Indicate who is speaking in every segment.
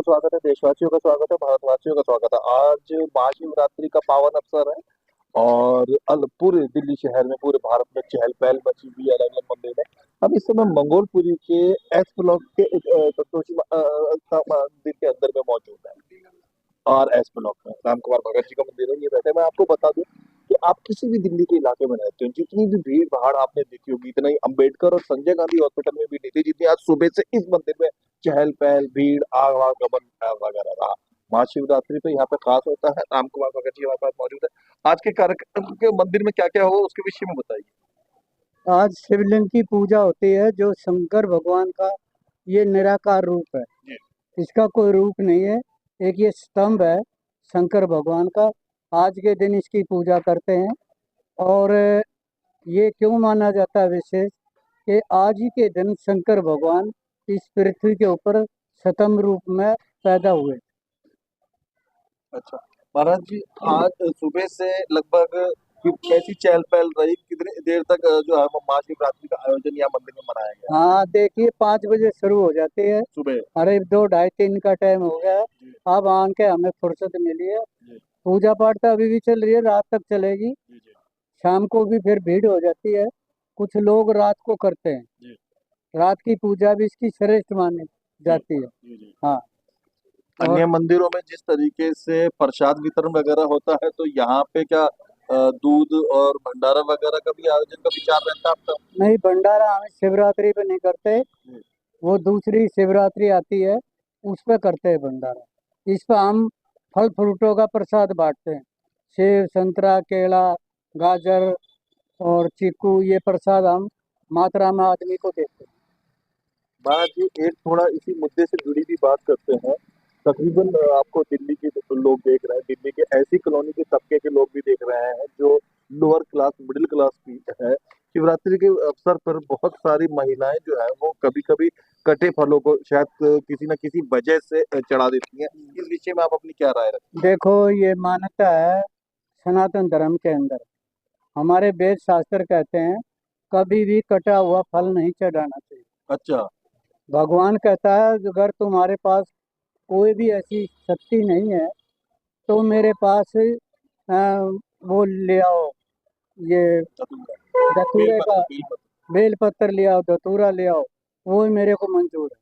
Speaker 1: का स्वागत है, देशवासियों का स्वागत है, भारतवासियों का स्वागत है। आज महाशिवरात्रि का पावन अवसर है और पूरे दिल्ली शहर में, पूरे भारत में चहल-पहल मची हुई है अलग-अलग मंदिर में। हम इस समय मंगोलपुरी के एस ब्लॉक के संतोषी मंदिर के अंदर में मौजूद है। और एस ब्लॉक में राम कुमार भगत जी का मंदिर है, ये बैठे। मैं आपको बता दूं कि आप किसी भी दिल्ली के इलाके में रहते हो, जितनी भी भीड़ भाड़ आपने देखी होगी, इतना ही अंबेडकर और संजय गांधी हॉस्पिटल में भी नहीं थी जितनी आज सुबह से इस मंदिर में चहल पहल, भीड़, आवागमन वगैरह रहा। महाशिवरात्रि पे यहाँ पे खास होता है। राम कुमार भगत जी हमारे पास मौजूद है। आज के कार्यक्रम के मंदिर में क्या क्या होगा उसके विषय में बताइए।
Speaker 2: आज शिवलिंग की पूजा होती है, जो शंकर भगवान का ये निराकार रूप है।
Speaker 1: जी।
Speaker 2: इसका कोई रूप नहीं है। एक ये स्तंभ है शंकर भगवान का। आज के दिन इसकी पूजा करते हैं। और ये क्यों माना जाता है विशेष कि आज ही के दिन शंकर भगवान इस पृथ्वी के ऊपर सतम रूप में पैदा हुए।
Speaker 1: अच्छा महाराज जी, आज सुबह से लगभग कैसी चहल पहल रही, कितनी देर तक जो है वो महाशिवरात्रि का आयोजन यहाँ मंदिर में मनाया गया
Speaker 2: हाँ, देखिए 5 बजे शुरू हो जाती है।
Speaker 1: सुबह?
Speaker 2: अरे 2 ढाई 3 का टाइम हो गया है।
Speaker 1: जी।
Speaker 2: अब आके हमें फुर्सत मिली है।
Speaker 1: जी।
Speaker 2: पूजा पाठ तो अभी भी चल रही है, रात तक चलेगी।
Speaker 1: जी। जी।
Speaker 2: शाम को भी फिर भीड़ हो जाती है। कुछ लोग रात को करते हैं।
Speaker 1: जी।
Speaker 2: रात की पूजा भी इसकी श्रेष्ठ मानी
Speaker 1: जी।
Speaker 2: जाती है।
Speaker 1: जी। जी।
Speaker 2: हाँ। और
Speaker 1: अन्य मंदिरों में जिस तरीके से प्रसाद वितरण वगैरह होता है, तो यहाँ पे क्या दूध और भंडारा वगैरह का भी आयोजन का विचार रहता है आपका?
Speaker 2: नहीं, भंडारा हम शिवरात्रि पे नहीं करते।
Speaker 1: जी।
Speaker 2: वो दूसरी शिवरात्रि आती है, उस पे करते हैं भंडारा। इस पे हम फल फ्रूटों का प्रसाद बांटते हैं। सेब, संतरा, केला, गाजर और चीकू, ये प्रसाद हम मात्रा में आदमी को देते हैं।
Speaker 1: महाराज जी, एक थोड़ा इसी मुद्दे से जुड़ी हुई बात करते हैं। तकरीबन आपको दिल्ली के जो लोग देख रहे हैं, दिल्ली के ऐसी कॉलोनी के तबके के लोग भी देख रहे हैं जो लोअर क्लास, मिडिल क्लास की है। शिवरात्रि के अवसर पर बहुत सारी महिलाएं जो है वो कभी कभी कटे फलों को शायद किसी न किसी वजह से चढ़ा देती हैं। इस विषय में आप अपनी क्या राय रखते
Speaker 2: देखो, ये मान्यता है सनातन धर्म के अंदर। हमारे वेद शास्त्र कहते हैं कभी भी कटा हुआ फल नहीं चढ़ाना चाहिए।
Speaker 1: हैं? अच्छा।
Speaker 2: भगवान कहता है अगर तुम्हारे पास कोई भी ऐसी शक्ति नहीं है तो मेरे पास वो ले आओ, ये
Speaker 1: धतूरा,
Speaker 2: धतूरे का
Speaker 1: बेलपत्र।
Speaker 2: बेल पत्र ले आओ, धतूरा ले आओ, वो ही मेरे को मंजूर है।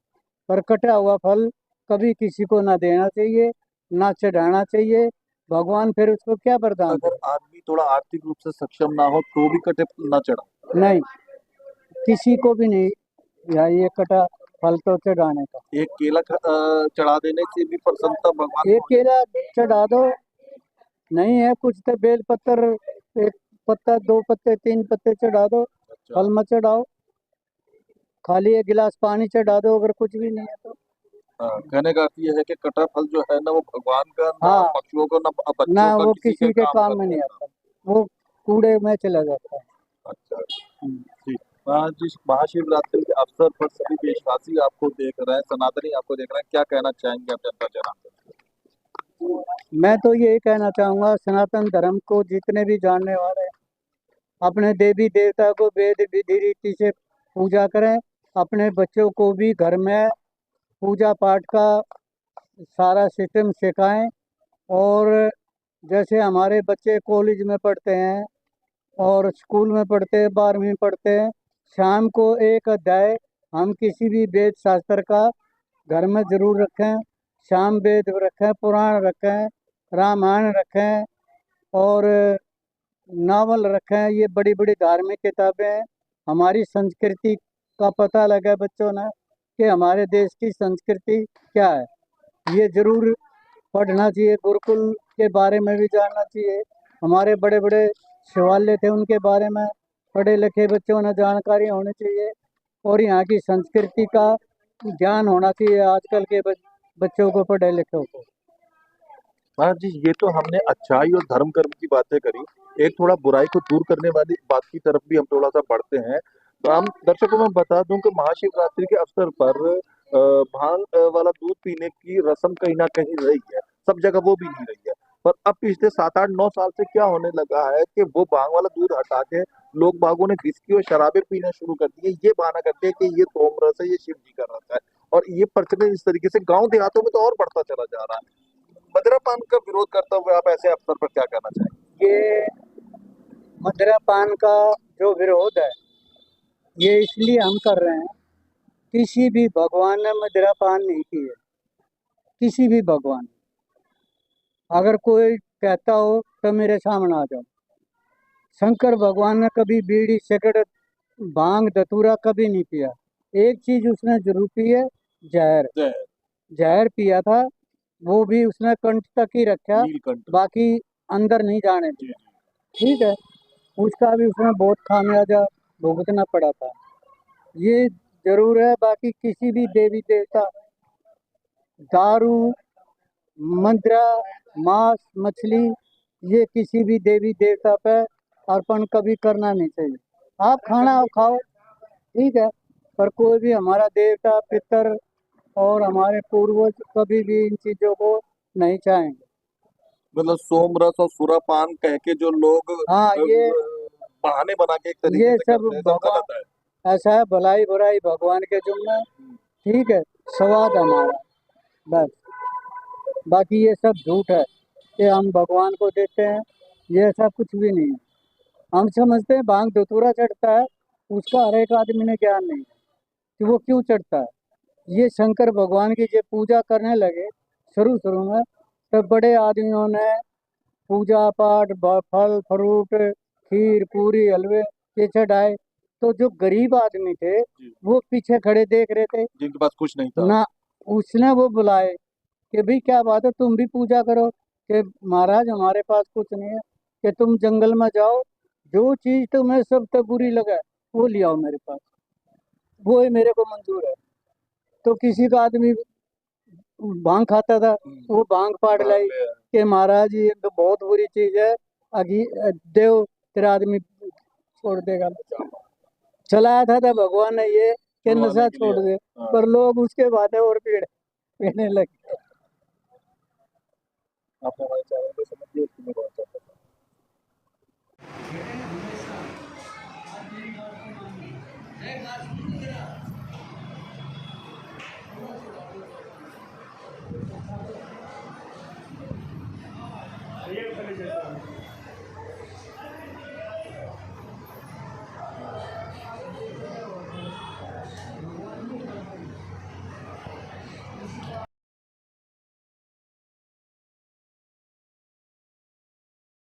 Speaker 2: पर कटा हुआ फल कभी किसी को ना देना चाहिए, ना चढ़ाना चाहिए। भगवान फिर उसको क्या वरदान
Speaker 1: अगर
Speaker 2: देगा?
Speaker 1: आदमी थोड़ा आर्थिक रूप से सक्षम ना हो तो भी कटे फल ना चढ़ा।
Speaker 2: नहीं, किसी को भी नहीं। या ये कटा फल तो चढ़ाने का।
Speaker 1: एक केला चढ़ा देने से भी प्रसन्नता भगवान
Speaker 2: एक
Speaker 1: को हो
Speaker 2: केला चढ़ा दो, नहीं है कुछ तो बेल पत्र, एक पत्ता, 2 पत्ते, 3 पत्ते चढ़ा दो।
Speaker 1: जाती है। अच्छा।
Speaker 2: फल मत चढ़ाओ, खाली एक गिलास पानी चढ़ा दो अगर कुछ भी नहीं है तो।
Speaker 1: हाँ, कहने का अर्थ ये है कि कटा फल जो है ना वो भगवान का ना
Speaker 2: हाँ,
Speaker 1: पशुओं का ना
Speaker 2: ना
Speaker 1: बच्चों का
Speaker 2: वो
Speaker 1: किसी के
Speaker 2: किसी के
Speaker 1: काम का
Speaker 2: काम में
Speaker 1: नहीं
Speaker 2: नहीं
Speaker 1: आता।
Speaker 2: आता, वो कूड़े में चला जाता है।
Speaker 1: अच्छा।
Speaker 2: हम्म।
Speaker 1: ठीक। आज इस महाशिवरात्रि के अवसर पर सभी देशवासी आपको देख रहे हैं, सनातनी आपको देख रहे हैं, क्या कहना चाहेंगे आप जनता जनार्दन
Speaker 2: मैं तो यही कहना चाहूंगा सनातन धर्म को जितने भी जानने वाले हैं, अपने देवी देवता को वेद विधि रीति से पूजा करें। अपने बच्चों को भी घर में पूजा पाठ का सारा सिस्टम सिखाएं। और जैसे हमारे बच्चे कॉलेज में पढ़ते हैं और स्कूल में पढ़ते हैं, 12वीं में पढ़ते हैं, शाम को एक अध्याय हम किसी भी वेद शास्त्र का घर में जरूर रखें। शाम वेद रखें, पुराण रखें, रामायण रखें और नावल रखें। ये बड़ी बड़ी धार्मिक किताबें हैं। हमारी संस्कृति का पता लगा बच्चों ने कि हमारे देश की संस्कृति क्या है, ये जरूर पढ़ना चाहिए। गुरुकुल के बारे में भी जानना चाहिए। हमारे बड़े बड़े शिवालय थे, उनके बारे में पढ़े लिखे बच्चों ने जानकारी होनी चाहिए। और यहाँ की संस्कृति का ज्ञान होना चाहिए आजकल के बच्चों को, पढ़े लिखों को।
Speaker 1: महाराज जी, ये तो हमने अच्छाई और धर्म कर्म की बातें करी। एक थोड़ा बुराई को दूर करने वाली बात की तरफ भी हम थोड़ा सा बढ़ते हैं। तो हम दर्शकों में बता दूं कि महाशिवरात्रि के अवसर पर भांग वाला दूध पीने की रस्म कहीं ना कहीं रही है, सब जगह वो भी नहीं रही है। पर अब पिछले 7 8 9 साल से क्या होने लगा है कि वो भांग वाला दूध हटा के लोग बागों ने विस्की और शराबें पीना शुरू कर दी है। ये बहाना करते हैं कि ये सोमरस है, ये शिव जी का रस है। और ये प्रचलन इस तरीके से गांव देहातों में तो और बढ़ता चला जा रहा है। मदिरापान का विरोध करते हुए आप ऐसे अवसर पर क्या कहना चाहेंगे?
Speaker 2: ये मदिरापान का जो विरोध है, ये इसलिए हम कर रहे हैं, किसी भी भगवान ने मदिरापान नहीं की है, किसी भी भगवान। अगर कोई कहता हो तो मेरे सामने आ जाओ। शंकर भगवान ने कभी बीड़ी सिगरेट भांग धतूरा कभी नहीं पिया। एक चीज उसने जरूर पी है, जहर।
Speaker 1: जय
Speaker 2: जहर पिया था, वो भी उसने कंठ तक ही रखा,
Speaker 1: नीलकंठ।
Speaker 2: बाकी अंदर नहीं जाने
Speaker 1: जी
Speaker 2: दिया। ठीक है, उसका भी उसमें बहुत खामियाजा भुगतना पड़ा था। ये जरूर है, बाकी किसी भी देवी देवता, दारू, मंत्रा, मांस, मछली, ये किसी भी देवी देवता पे अर्पण कभी करना नहीं चाहिए। आप खाना खाओ, ठीक है, पर कोई भी हमारा देवता पितर और हमारे पूर्वज कभी भी इन चीजों को नहीं चाहेंगे।
Speaker 1: मतलब सोमरस और सुरापान कह के जो लोग
Speaker 2: हाँ,
Speaker 1: बहाने बना के एक तरीके
Speaker 2: ये
Speaker 1: से
Speaker 2: सब
Speaker 1: करते हैं, सब
Speaker 2: भगवान,
Speaker 1: गलत है।
Speaker 2: ऐसा है, भलाई बुराई भगवान के जुम्मे। ठीक है, स्वाद हमारा, बस। बाकी ये सब झूठ है कि हम भगवान को देते हैं, ये ऐसा कुछ भी नहीं है। हम समझते हैं भांग धतूरा चढ़ता है, उसका हर एक आदमी ने ज्ञान नहीं है कि वो क्यों चढ़ता है। ये शंकर भगवान की जब पूजा करने लगे शुरू शुरू में, तब बड़े आदमियों ने पूजा पाठ फल फ्रूट खीर पूरी हलवे ये चढ़ाए, तो जो गरीब आदमी थे
Speaker 1: जी।
Speaker 2: वो पीछे खड़े देख रहे थे
Speaker 1: जिनके पास कुछ नहीं था।
Speaker 2: ना। उसने वो बुलाए कि भाई क्या बात है, तुम भी पूजा करो। कि महाराज हमारे पास कुछ नहीं है, कि तुम जंगल में जाओ, जो चीज तुम्हें सबसे बुरी लगे वो ले आओ मेरे पास, वो ही मेरे को मंजूर है। तो किसी का आदमी भांग खाता था, वो भांग पाड़ लाई कि महाराज ये तो बहुत बुरी चीज है, अगी देव तेरा आदमी छोड़ देगा। चलाया था भगवान ने ये कि
Speaker 1: छुड़वाने
Speaker 2: नशा
Speaker 1: के
Speaker 2: छोड़
Speaker 1: लिए।
Speaker 2: दे,
Speaker 1: हाँ।
Speaker 2: पर लोग उसके बाद और पीने लगे।
Speaker 1: आपने हमारे चैनल को समझिए, उसकी मैं बहुत चाहता हूँ।